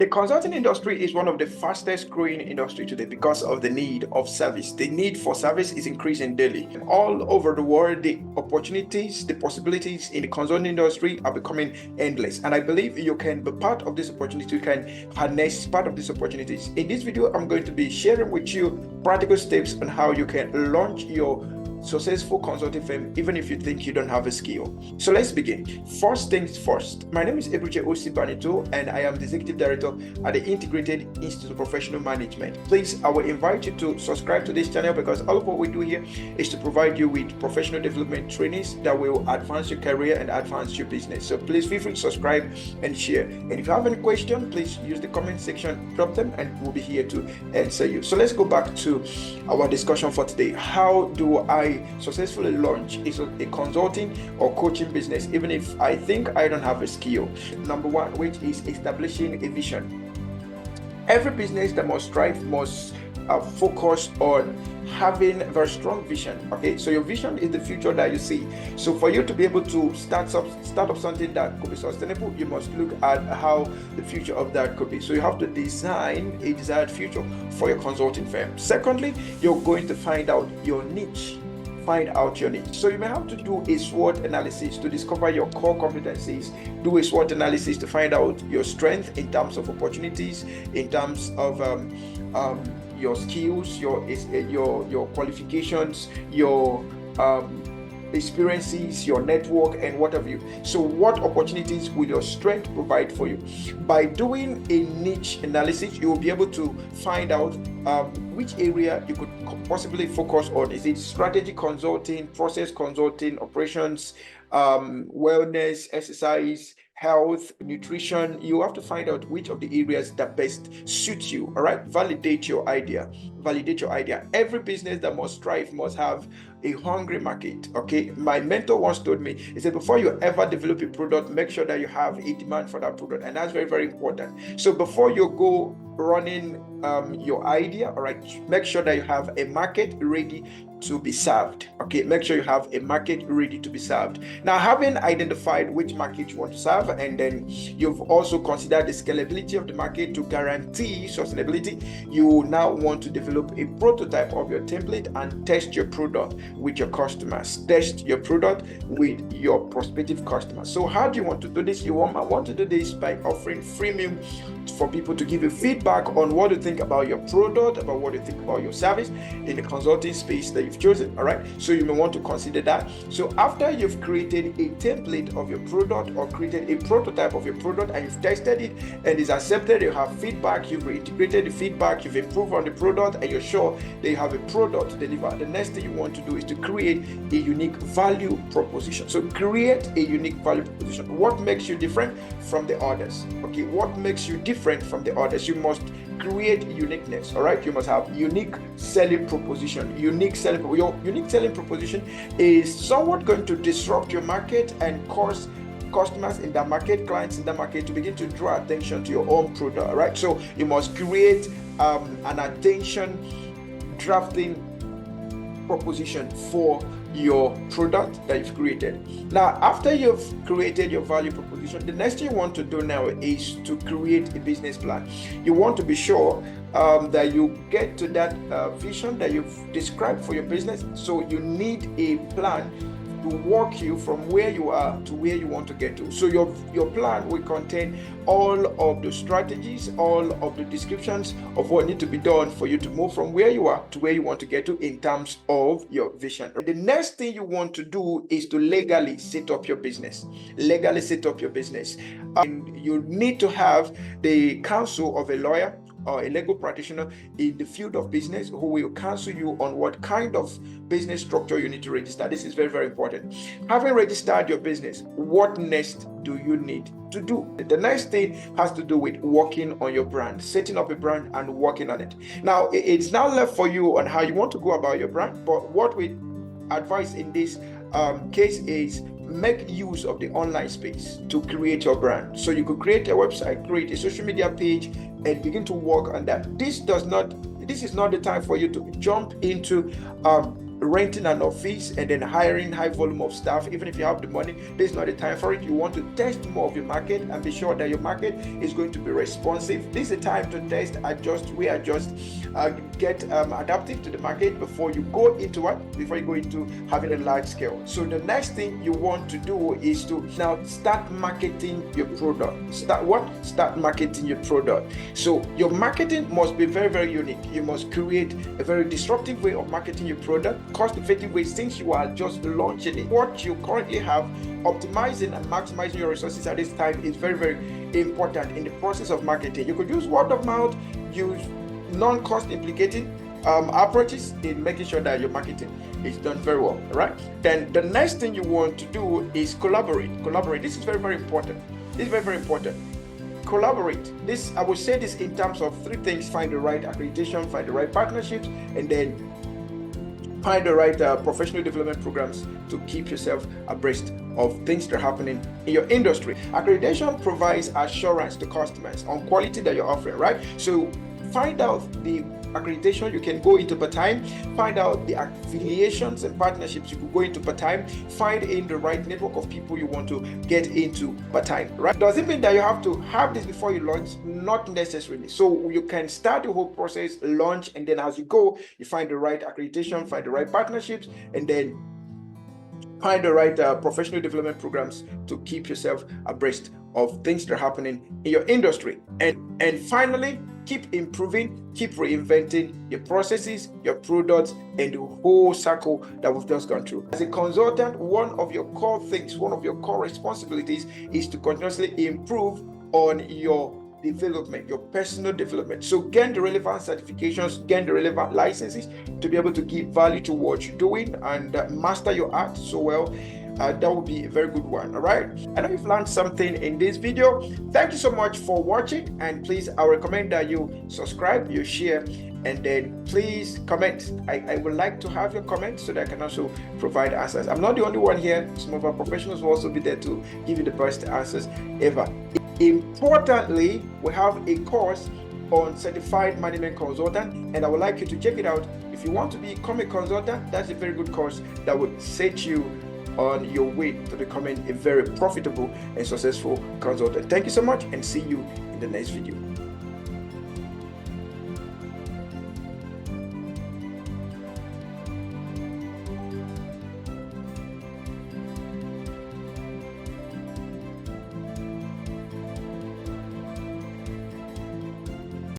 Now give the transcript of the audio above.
The consulting industry is one of the fastest growing industry today because of the need of service. The need for service is increasing daily. All over the world, the opportunities, the possibilities in the consulting industry are becoming endless. And I believe you can be part of this opportunity. You can harness part of these opportunities. In this video, I'm going to be sharing with you practical steps on how you can launch your successful consulting firm even if you think you don't have a skill. So let's begin. First things first, my name is Ebruche Osibanito and I am the Executive Director at the Integrated Institute of Professional Management. Please, I will invite you to subscribe to this channel because all of what we do here is to provide you with professional development trainings that will advance your career and advance your business. So please feel free to subscribe and share. And if you have any question, please use the comment section, drop them, and we'll be here to answer you. So let's go back to our discussion for today. How do I successfully launch a consulting or coaching business even if I think I don't have a skill? Number one, which is establishing a vision. Every business that must strive must focus on having a very strong vision. Okay, so your vision is the future that you see. So for you to be able to start up something that could be sustainable, you must look at how the future of that could be. So you have to design a desired future for your consulting firm. Secondly, you're going to find out your niche. So you may have to do a SWOT analysis to discover your core competencies, do a SWOT analysis to find out your strength in terms of opportunities, in terms of your skills, your qualifications, your experiences, your network, and what have you. So what opportunities will your strength provide for you? By doing a niche analysis, you will be able to find out which area you could possibly focus on. Is it strategy consulting, process consulting, operations, wellness, exercise, health, nutrition? You have to find out which of the areas that best suit you. All right, validate your idea. Every business that must strive must have a hungry market. Okay, my mentor once told me, he said, before you ever develop a product, make sure that you have a demand for that product, and that's very, very important. So before you go running your idea, all right, make sure that you have a market ready to be served. Okay, make sure you have a market ready to be served. Now, having identified which market you want to serve, and then you've also considered the scalability of the market to guarantee sustainability, you now want to develop a prototype of your template and test your product with your customers. Test your product with your prospective customers. So how do you want to do this? I want to do this by offering freemium for people to give you feedback on what you think about your product, about what you think about your service in the consulting space that you've chosen. All right, so you may want to consider that. So after you've created a template of your product or created a prototype of your product and you've tested it and it's accepted, you have feedback, you've integrated the feedback, you've improved on the product, and you're sure they have a product to deliver. The next thing you want to do is to create a unique value proposition. So create a unique value proposition. What makes you different from the others? Okay, what makes you different from the others? You must create uniqueness. All right, you must have unique selling proposition. Your unique selling proposition is somewhat going to disrupt your market and cause customers in that market, clients in that market to begin to draw attention to your own product. All right, so you must create an attention drafting proposition for your product that you've created. Now, after you've created your value proposition, the next thing you want to do now is to create a business plan. You want to be sure that you get to that vision that you've described for your business. So you need a plan to walk you from where you are to where you want to get to. So your plan will contain all of the strategies, all of the descriptions of what needs to be done for you to move from where you are to where you want to get to in terms of your vision. The next thing you want to do is to legally set up your business. And you need to have the counsel of a lawyer or a legal practitioner in the field of business who will counsel you on what kind of business structure you need to register. This is very, very important. Having registered your business, what next do you need to do? The next thing has to do with working on your brand, setting up a brand and working on it. Now, it's now left for you on how you want to go about your brand, but what we advise in this case is make use of the online space to create your brand. So you could create a website, create a social media page, and begin to work on that. This is not the time for you to jump into renting an office and then hiring high volume of staff. Even if you have the money, this is not the time for it. You want to test more of your market and be sure that your market is going to be responsive. This is the time to test, adjust, readjust, get adaptive to the market before you go into having a large scale. So the next thing you want to do is to now start marketing your product. Start marketing your product. So your marketing must be very, very unique. You must create a very disruptive way of marketing your product, cost-effective way, since you are just launching it. What you currently have, optimizing and maximizing your resources at this time is very, very important in the process of marketing. You could use word of mouth, use non-cost implicating approaches in making sure that your marketing is done very well. All right. Then the next thing you want to do is collaborate. This is very, very important. Collaborate. This, I would say this in terms of three things: find the right accreditation, find the right partnerships, and then find the right professional development programs to keep yourself abreast of things that are happening in your industry. Accreditation provides assurance to customers on quality that you're offering, right? So find out the accreditation you can go into part-time, find out the affiliations and partnerships you could go into part-time, find in the right network of people you want to get into part-time, right? Does it mean that you have to have this before you launch? Not necessarily. So you can start the whole process, launch, and then as you go, you find the right accreditation, find the right partnerships, and then find the right professional development programs to keep yourself abreast of things that are happening in your industry. And finally, keep improving, keep reinventing your processes, your products, and the whole circle that we've just gone through. As a consultant, one of your core responsibilities is to continuously improve on your development, your personal development. So gain the relevant certifications, gain the relevant licenses to be able to give value to what you're doing and master your art so well. That would be a very good one. All right, I know you've learned something in this video. Thank you so much for watching, and please, I recommend that you subscribe, you share, and then please comment. I would like to have your comments so that I can also provide answers. I'm not the only one here. Some of our professionals will also be there to give you the best answers ever. Importantly, we have a course on certified management consultant, and I would like you to check it out. If you want to become a consultant, that's a very good course that would set you on your way to becoming a very profitable and successful consultant. Thank you so much, and see you in the next video.